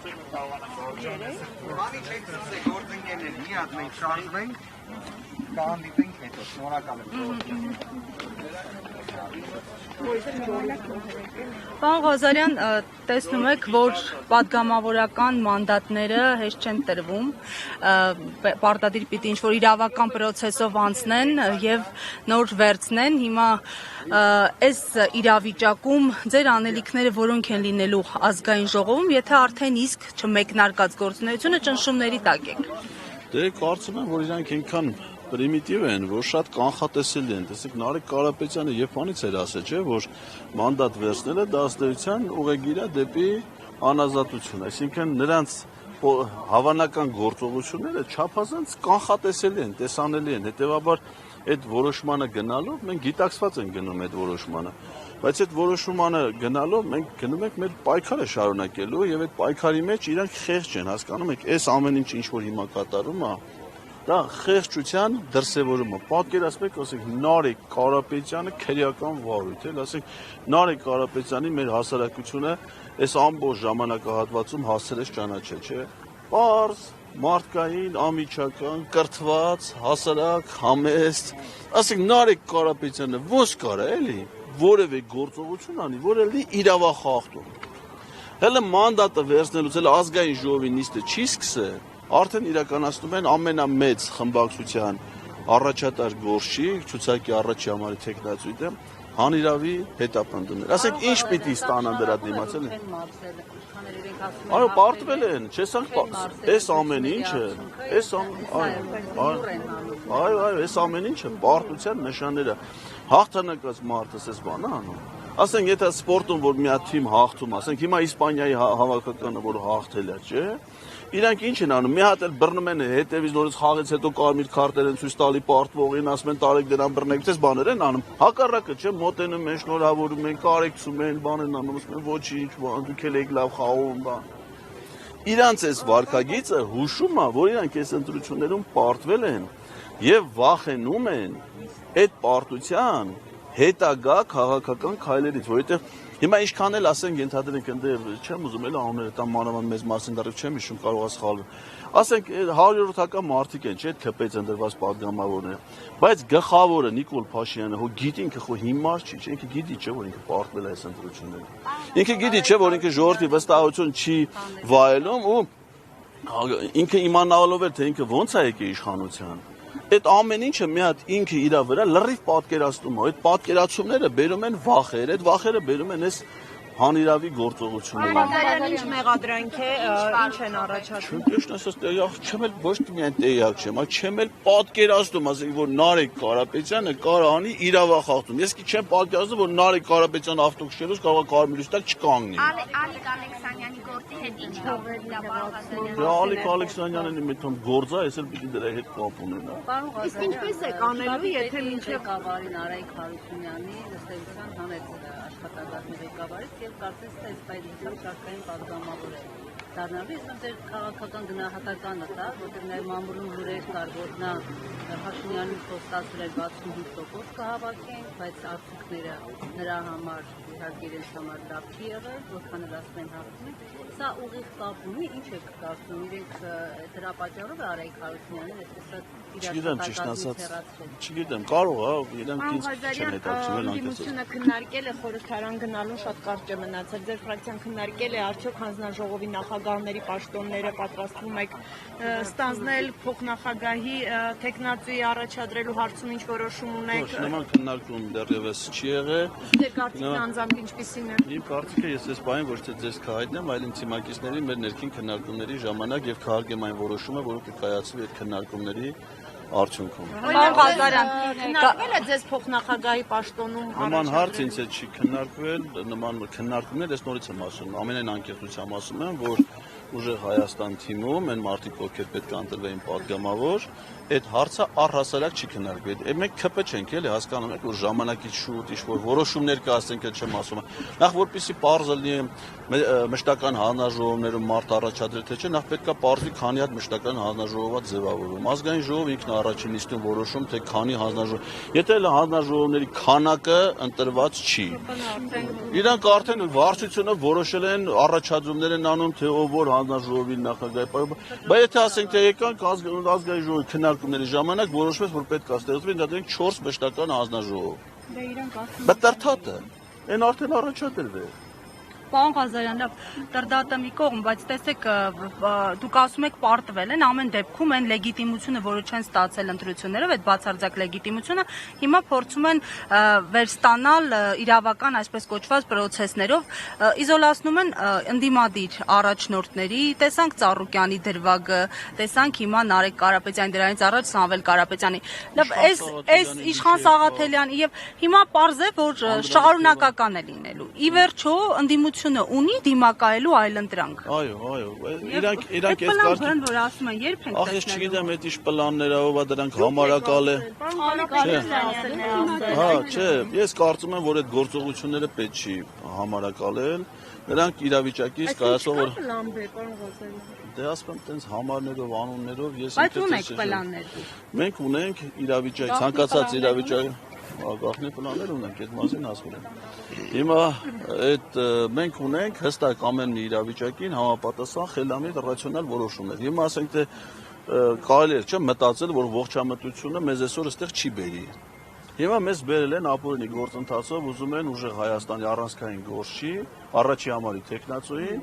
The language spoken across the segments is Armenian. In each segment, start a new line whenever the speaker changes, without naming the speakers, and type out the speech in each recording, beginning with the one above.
Բանի չեք ծսե գործընկերներ մի հատ մենք շարժվենք, կհանդիպենք հետո, շնորհակալ եմ։
Պարոն Ղազարյան, տեսնում եք, որ պատգամավորական մանդատները հեշտ չեն տրվում, պարտադիր պիտի ինչ-որ իրավական պրոցեսով անցնեն և նոր վերցնեն, հիմա այս իրավիճակում ձեր անելիքները որոնք են լինելու ազգային ժողովում, եթե արդեն իսկ չմեկնարկած գործունեությունը ճնշումների տակ եք։
Դե կարծում եմ, որ իրանք այնքան պրիմիտիվ են, որ շատ կանխատեսելի են։ Տեսեք, Նարեկ Կարապետյանը երբանից էր ասել, չէ, որ մանդատ վերցնելը դա ըստ էության ուղեգիր է դեպի անազատություն, այսինքն նրանց հավանական գործողությունները չափազանց կանխատեսելի են, տեսանելի են, հետևաբար այդ որոշմանը գնալով մենք գիտակցված ենք գնում այդ որոշմանը, բայց այդ որոշմանը գնալով մենք գնում ենք մեր պայքարը շարունակելու եւ այդ պայքարի մեջ իրանք խեղճ են, հասկանում եք, այս ամեն ինչ ինչ որ հիմա կատարում է, դա խեղճության դրսևորումը։ Պատկերացրեք, ասենք Նարեկ Կարապետյանը քրեական վարույթ է, ասենք Նարեկ Կարապետյանի մեր հասարակությունը այս ամբողջ ժամանակահատվածում հասել է ճանաչել, չէ՞։ Պարզ, մարդկային, ամիջական, կրթված, հասարակ, համեստ, ասենք Նարեկ Կարապետյանը ո՞նց կարա էլի որևէ գործողություն անի, որ էլի իրավախախտում։ Հələ մանդատը վերցնելուց էլ ազգային ժողովի նիստը չի սկսել, արդեն իրականացնում են ամենամեծ խմբակցության առաջատար գործիչ, ցուցակի առաջի համարի տեխնացույցը հանիրավի հետապնդումներ։ Ասենք ինչ պիտի ստանան դրա դիմաց էլի։ Այո, պարտվել են, չեսանք այս ամեն ինչը, այո, այս ամեն ինչը պարտության նշանները հաղթանակած մարդը էս բանը անում։ Ասենք եթե սպորտում որ մի հատ թիմ հաղթում, ասենք հիմա Իսպանիայի հավաքականը որ հաղթել է, չէ՞։ Իրանք ինչ են անում, մի հատ էլ բռնում են հետևից նորից խաղից հետո կարմիր քարտեր են ցույց տալի պարտվողին, ասում են տարեք դրան բռնեք, այս բաներ են անում։ Հակառակը չէ, մոտենում են, շնորհավորում են, կարեկցում են, բան են անում, ասում են ոչինչ, դուք էլ եք լավ խաղում, բան։ Իրանց այս վարքագիծը հուշում է, որ իրանք այս ընտրություններում պարտվել են եւ վախենում են այդ պարտության հետագա քաղաքական քայլերից, որովհետեւ հիմա ինչքան էլ ասենք ենթադրենք ընդ չեմ ուզում էլ անունները տամ մանավանդ մեծ մասին դեռ չեմ հիշում կարող է սխալվել ասենք 100-ական մարդիկ են չէ քպեց ընդրված падգամավորները բայց գլխավորը Նիկոլ Փաշինյանը հո գիտի ինքը խո հիմար չի չէ ինքը գիտի չէ որ ինքը պարտվել է այս ընտրությունները ինքը գիտի չէ որ ինքը ժողովրդի վստահություն չի վայելում ու ինքը իմանալով էր թե ինքը ոնց է եկել իշխանության Այդ ամեն ինչը մի հատ ինքը իր վրա լրիվ պատկերացնում է, այդ պատկերացումները բերում են վախեր, այդ վախերը բերում են այս հանիրավի գործողությունները։
Ղազարյան ինչ մեղադրանք է, ինչ են առաջացնում։
Ճիշտ ասած, տեղյակ չեմ էլ ոչ թե միայն տեղյակ չեմ, այլ չեմ էլ պատկերացնում, ասենք որ Նարեկ Կարապետյանը կարող անի իրավախախտում։ Ես չեմ պատկերացնում, որ Նարեկ Կարապետյանը ավտոքշերուց կարող է կարմիր լույս տալ չկանգնի։
Ալիկ Ալեքսանյանի գործի հետ ինչ կապ ունի Ղազարյանը։
Ալիկ Ալեքսանյանը մի թոմ գործ է, ես էլ պիտի դրա հետ կապ ունենա։
Իսկ ինչպես է կանելու, եթե մինչև
ղեկավարի Նարեկ Հարությունյանի ըստեյության հանեց աշխատակազմի ղեկավարից եւ կարծես թե այս պայմաններում շարքային պատգամավոր է դառնալու իսկ դեր քաղաքական գնահատականը դա որտեղ նաեւ մամուլում լուրեր կար որ նա Փաշինյանին խոստացրել 65% կհավաքեն բայց արդյունքները նրա համար իհարկե իրենց համար լավ չի եղել որքան էլ ասում են հաղթում սա ուղիղ կապ ունի ինչ է կարծում իրենք դրա պատճառով Արայք Հարությունյանն այսպես
Չգիտեմ ճիշտ ասած չգիտեմ կարող է իրանք ինձ չեն հետաքրքրել
անկասությունը քննարկել է խորհրդարան գնալուն շատ կարճ է մնացել ձեր ֆրակցիան քննարկել է արդյոք հանձնաժողովի նախագահների պաշտոնները պատրաստվում եք ստանձնել փոխնախագահի տեխնացուի առաջադրելու հարցում ինչ որոշում ունեք
նման քննարկում դեռևս չի եղել
ձեր կարծիքն անձամբ ինչպիսին է
իմ կարծիքը ես այս բանը ոչ թե ձեզ կհայտնեմ այլ իմ թիմակիցների մեր ներքին քննարկումների ժամանակ եւ քահարկեմ այն որոշումը որոնք կկայացվի այդ քննարկումների արդյունքում։
Պարոն Ղազարյան,
քննարկվել է ձեզ փոխնախագահի պաշտոնում
նման հարց ինձ հետ չի քննարկվել, նման քննարկումներ ես նորից եմ ասում, ամենայն անկեղծությամբ ասում եմ, որ ուժեղ Հայաստան թիմում այն մարդիկ ովքեր պետք է ընտրվեին падգամավոր, այդ հարցը առհասարակ չի քննարկվել։ Մենք ԿՊ չենք էլի հասկանում եք որ ժամանակից շուտ ինչ-որ որոշումներ կասենք, չեմ ասում։ Նախ որպեսզի պարզ լինի մշտական հանձնաժողովներում մարդ առաջադրել թե չէ, նախ պետք է պարզվի քանի հատ մշտական հանձնաժողովա ձևավորում։ Ազգային ժողովը ինքն առաջին նիստում որոշում թե քանի հանձնաժողով։ Եթե հանձնաժողովների քանակը ընտրված չի։ Իրանք արդեն վարչությունը որոշել են առաջադրումներ են անում թե ով որ հանձնաժողովի նախագահի, բայց եթե ասենք թե եկանք ազգային ժողովի քննարկումների ժամանակ որոշվեց, որ պետք է ստեղծվի ընդհանրապես 4 մշտական հանձնաժողով։
Դե իրանք ասում
Բայց տրթատը, այն արդեն առաջադրվել է։
Պարոն Ղազարյան, լավ, տրդատը մի կողմ, բայց տեսեք, դուք ասում եք պարտվել են, ամեն դեպքում այն լեգիտիմությունը, որը չեն ստացել ընտրություններով, այդ բացարձակ լեգիտիմությունը, հիմա փորձում են վերստանալ իրավական, այսպես կոչված պրոցեսներով, իզոլացնում են ընդդիմադիր առաջնորդների, տեսանք Ծառուկյանի դրվագը, տեսանք հիմա Նարեկ Կարապետյանի, դրանից առաջ Սամվել Կարապետյանի։ Լավ, այս Իշխան Սաղաթելյանի եւ հիմա պարզ է, որ շարունակական է լինելու։ Ի վերջո ընդդիմությունը ունի դիմակայելու այլընտրանք։
Այո, իրանք
այդ
այս
պլաններն, որ ասում են, երբ են
Ախ, ես չգիտեմ, այդ ինչ պլաններ ով է դրանք համարակալ է։ Հա, չէ, ես կարծում եմ, որ այդ գործողությունները պետք չի համարակալել։ Նրանք իրավիճակից կայացող որ դե ասում եմ, տենց համարներով, անուններով ես
Բայց ունեք պլաններ։
Մենք ունենք իրավիճակ, ցանկացած իրավիճակ գաղտնի պլաններ ունենք, այդ մասին ասում եմ։ Հիմա այդ մենք ունենք հստակ ամեն մի իրավիճակին համապատասխան խելամիտ ռացիոնալ որոշումներ։ Հիմա ասենք թե կարելի է չէ մտածել, որ ողջամտությունը մեզ այսօր այստեղ չի բերի։ Հիմա մեզ բերել են ապօրինի գործընթացով, ուզում են ուժեղ Հայաստանի առանցքային գործի, առաջի համարի տեխնացուին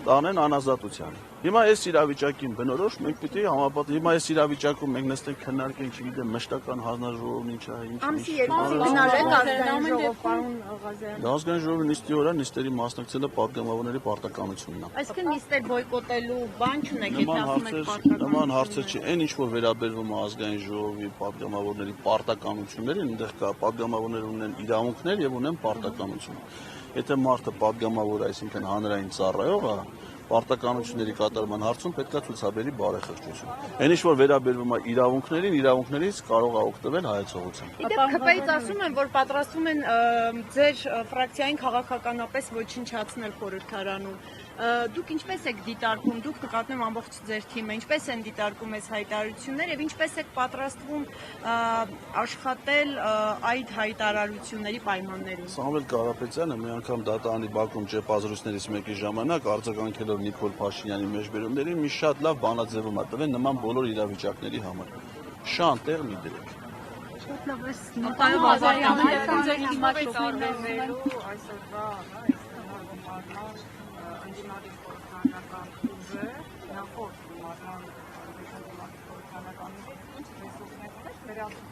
տանեն անազատության։ Հիմա այս իրավիճակին բնորոշ մենք պիտի համապատասխան հիմա այս իրավիճակում մենք նստենք քննարկենք, չգիտեմ, մշտական հանձնաժողովն ինչ է, ինչ։
Ամսի 2-ին գնալ եք ազգային ժողով, պարոն Ղազարյան։
Ազգային ժողովի նիստի օրը նիստերի մասնակցելը պատգամավորների պարտականությունն է։
Այսինքն նիստեր բոյկոտելու բան չունեք, եթե ասում եք
Նման հարցը չի, այն ինչ որ վերաբերվում է ազգային ժողովի պատգամավորների պարտականություններին, այնտեղ կա պատգամավորներ ունեն իրավունքներ եւ ունեն պարտականություն։ Եթե մարդը պատգամավոր, այսինքն հանրային ծառայող է, պարտականությունների կատարման հարցում պետք է ցուցաբերի բարեխղճություն։ Այն ինչ որ վերաբերվում է իրավունքներին, իրավունքներից կարող է օգտվել հայեցողությամբ։
Իդեպ ԿՊ-ից ասում են, որ պատրաստում են ձեր ֆրակցիային քաղաքականապես ոչնչացնել խորհրդարանում։ Դուք ինչպես եք դիտարկում, դուք նկատում ամբողջ ձեր թիմը, ինչպես են դիտարկում այս հայտարարությունները եւ ինչպես եք պատրաստվում աշխատել այդ հայտարարությունների պայմաններում։
Սամվել Կարապետյանը մի անգամ դատարանի բակում ճեպազրույցներից մեկի ժամանակ արձագանքելով Նիկոլ Փաշինյանի մեջբերումներին մի շատ լավ բանաձևում է տվել նման բոլոր իրավիճակների համար։ Շան տեղ մի դրեք։
Շատ լավ է, Նիկոլ Ղազարյանը ձեր դիմաց
տարբերվելու այսօրվա ընդդիմադիր խորհրդարանական ուժը նախորդ գումարման խորհրդարանականից ինչ ռեսուրսներ ունեք,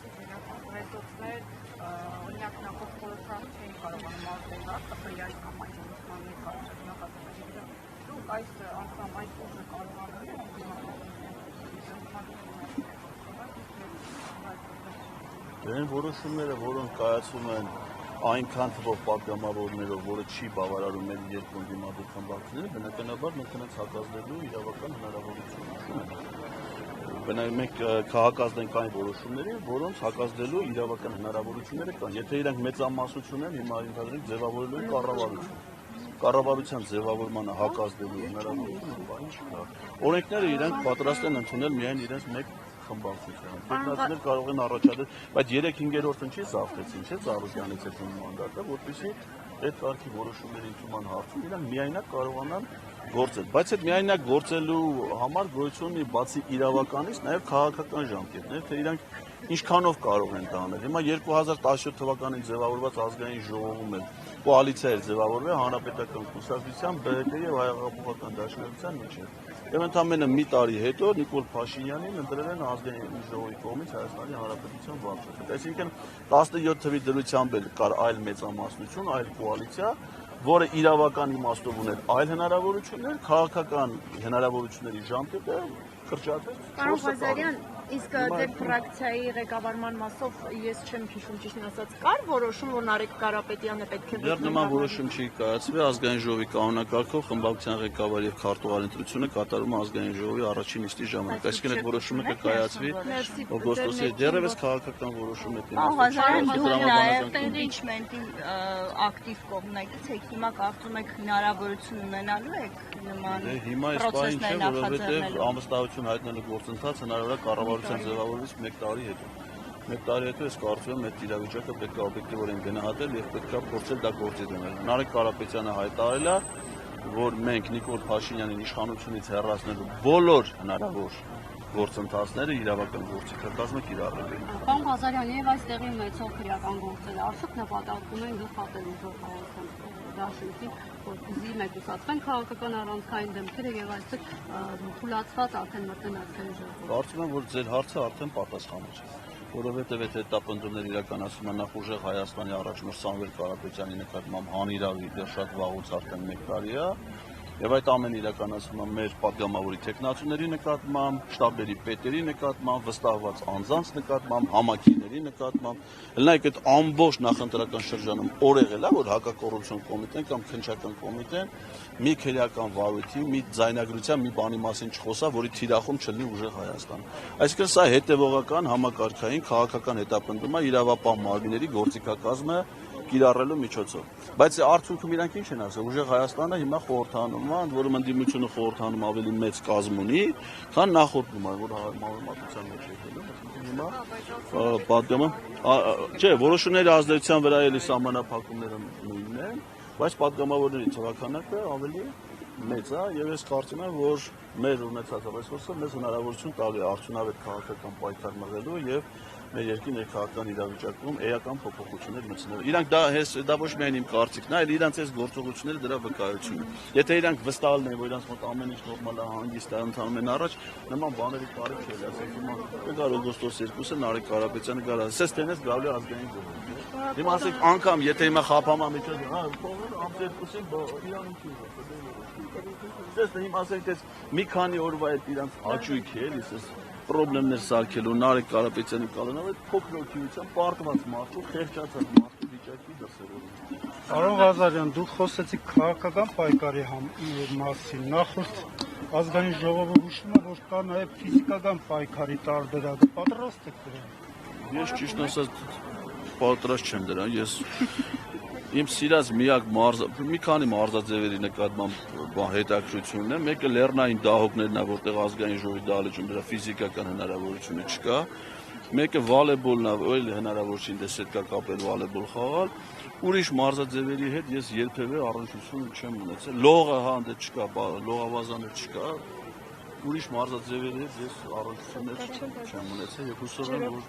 վերացուցներ, օրինակ նախորդ խորհրդարանում չէին կարողանում արտերալ ԿՊ-ի կամ այդ ուժման ներկայացուցիչները։ Դուք այս անգամ այդ ուժը կարողանում եք
Այն որոշումները, որոնք կայացում են այնքան թվով պատգամավորներով, որը չի բավարարում մեր երկու ընդդիմադիր խմբակցությունները, բնականաբար մենք նրանց հակազդելու իրավական հնարավորություն ունենք։ Մենք կհակազդենք այն որոշումների, որոնց հակազդելու իրավական հնարավորությունները կան։ Եթե իրանք մեծամասնություն են, հիմա ընդհանրապես ձևավորելու են կառավարություն։ Կառավարության ձևավորմանը հակազդելու հնարավորություն բան չկա։ Օրենքները իրանք պատրաստ են ընդունել միայն իրենց մեկ խմբակցության։ Տեխնացիներ կարող են առաջադրել, բայց 3/5-ն չի զավթեցին, չէ՞, Ծառուկյանից այդ մանդատը, որպեսզի այդ կարգի որոշումների ընդունման հարցում իրանք միայնակ կարողանան գործել։ Բայց այդ միայնակ գործելու համար գոյություն ունի բացի իրավականից, նաև քաղաքական ժամկետներ, թե իրանք ինչքանով կարող են դա անել։ Հիմա 2017 թվականին ձևավորված ազգային ժողովում էլ կոալիցիա էր ձևավորվել Հանրապետական կուսակցության, ԲՀԿ եւ Հայ-Հեղափոխական դաշնակցության միջեւ։ Եվ ընդամենը մի տարի հետո Նիկոլ Փաշինյանին ընտրել են ազգային ժողովի կողմից Հայաստանի Հանրապետության վարչապետ։ Այսինքն 17 թվի դրությամբ էլ կար այլ մեծամասնություն, այլ կոալիցիա, որը իրավական իմաստով ուներ այլ հնարավորություններ, քաղաքական հնարավորությունների ժամկետը կրճատել։
Պարոն Ղազարյան, իսկ ձեր ֆրակցիայի ղեկավարման մասով ես չեմ հիշում ճիշտ ասած, կար որոշում, որ Նարեկ Կարապետյանը պետք է
Դեռ նման որոշում չի կայացվել, ազգային ժողովի կանոնակարգով խմբակցության ղեկավար եւ քարտուղար ընտրությունը կատարում է ազգային ժողովի առաջին նիստի ժամանակ։ Այսինքն այդ որոշումը կկայացվի օգոստոսի դեռևս քաղաքական որոշում է
Ղազարյան, դուք նաև impeachment-ի ակտիվ կողմնակից եք, հիմա կարծում եք հնարավորություն ունենալու եք նման պրոցեսներ նախաձեռնելու։
Ամստահություն հայտնելու գործընթաց հնարավոր է կառավարության ձևավորումից 1 տարի հետո։ 1 տարի հետո ես կարծում եմ այդ իրավիճակը պետք է օբյեկտիվորեն գնահատել եւ պետք է փորձել դա գործի դնել։ Նարեկ Կարապետյանը հայտարարել է, որ մենք Նիկոլ Փաշինյանին իշխանությունից հեռացնելու բոլոր հնարավոր գործընթացները իրավական գործիքակազմը կիրառել են։
Պարոն Ղազարյան, եւ այստեղի ունեցող քրեական գործերը արդյոք նպատակում են գլխատել ուժով Հայաստան դաշինքի, որպեսզի մեկուսացվեն քաղաքական առանցքային դեմքերը եւ այստեղ թուլացված արդեն մտնեն ազգային ժողով։
Կարծում եմ, որ ձեր հարցը արդեն պատասխանել է, որովհետեւ այդ հետապնդումներ իրականացումը նախ ուժեղ Հայաստանի առաջնորդ Սամվել Կարապետյանի նկատմամբ հանիրավի դեռ շատ վաղուց արդեն 1 տարի է։ Եվ այդ ամենը իրականացվում է մեր պատգամավորի տեխնացուների նկատմամբ, շտաբերի պետերի նկատմամբ, վստահված անձանց նկատմամբ, համակիրների նկատմամբ։ Լայք այդ ամբողջ նախընտրական շրջանում օրեղել է, որ հակակոռուպցիոն կոմիտեն կամ քննչական կոմիտեն մի քրեական վարույթի, մի ձայնագրության, մի բանի մասին չխոսա, որի թիրախում չլինի ուժեղ Հայաստան։ Այսինքն սա հետևողական համակարգային քաղաքական հետապնդում է իրավապահ մարմինների գործիքակազմը կիրառելու միջոցով։ Բայց արդյունքում իրանք ինչ են ասել, ուժեղ Հայաստանը հիմա խորհրդանում է, ընդ որում ընդդիմությունը խորհրդանում ավելի մեծ կազմ ունի, քան նախորդում է, որ համեմատության մեջ եկել է։ Հիմա պատգամը, չէ, որոշումների ազդեցության վրա էլի սահմանափակումները նույնն են, բայց պատգամավորների թվականակը ավելի մեծ է, եւ ես կարծում եմ, որ մեր ունեցած ռեսուրսը մեզ հնարավորություն տալու է արդյունավետ քաղաքական պայքար մղելու եւ մեր երկրի ներքաղաքական իրավիճակում էական փոփոխություններ մտցնելու։ Իրանք դա ոչ միայն իմ կարծիքն է, այլ իրանք այս գործողությունները դրա վկայությունն է։ Եթե իրանք վստահ լինեն, որ իրանք մոտ ամեն ինչ նորմալ է, հանգիստ է, ընթանում են առաջ, նման բաների կարիք չէ, ասենք հիմա գար օգոստոս 2-ը Նարեկ Կարապետյանը գար, ասես տենես գալու ազգային ժողով։ Հիմա ասենք անգամ եթե հիմա խափամա միջոց, ամսեր 2-ին իրան ինչ Դες հիմա ասենք այս մի քանի օրվա այդ իրանք հաճույք է, էլի, պրոբլեմներ սարքելու Նարեկ Կարապետյանի կալանով այդ փոքր օգնության պարտված մարդու, խեղճացած մարդու վիճակի դասերով։
Պարոն Ղազարյան, դուք խոսեցիք քաղաքական պայքարի մասին, նախորդ ազգային ժողովը հուշում է, որ կա նաև ֆիզիկական պայքարի տարբերակ, պատրաստ եք դրան։
Ես ճիշտ ասած պատրաստ չեմ դրան, ես իմ սիրած միակ մի քանի մարզաձևերի նկատմամբ հետաքրքրությունն է, մեկը լեռնային դահոկներն է, որտեղ ազգային ժողովի դահլիճում դրա ֆիզիկական հնարավորությունը չկա, մեկը վոլեյբոլն է, այլ հնարավոր չի դեսետկա կապել վոլեյբոլ խաղալ, ուրիշ մարզաձևերի հետ ես երբևէ առնչություն չեմ ունեցել, լողը հա դե չկա, լողավազանը չկա, ուրիշ մարզաձևերի հետ ես առնչություններ չեմ ունեցել եւ հուսով եմ, որ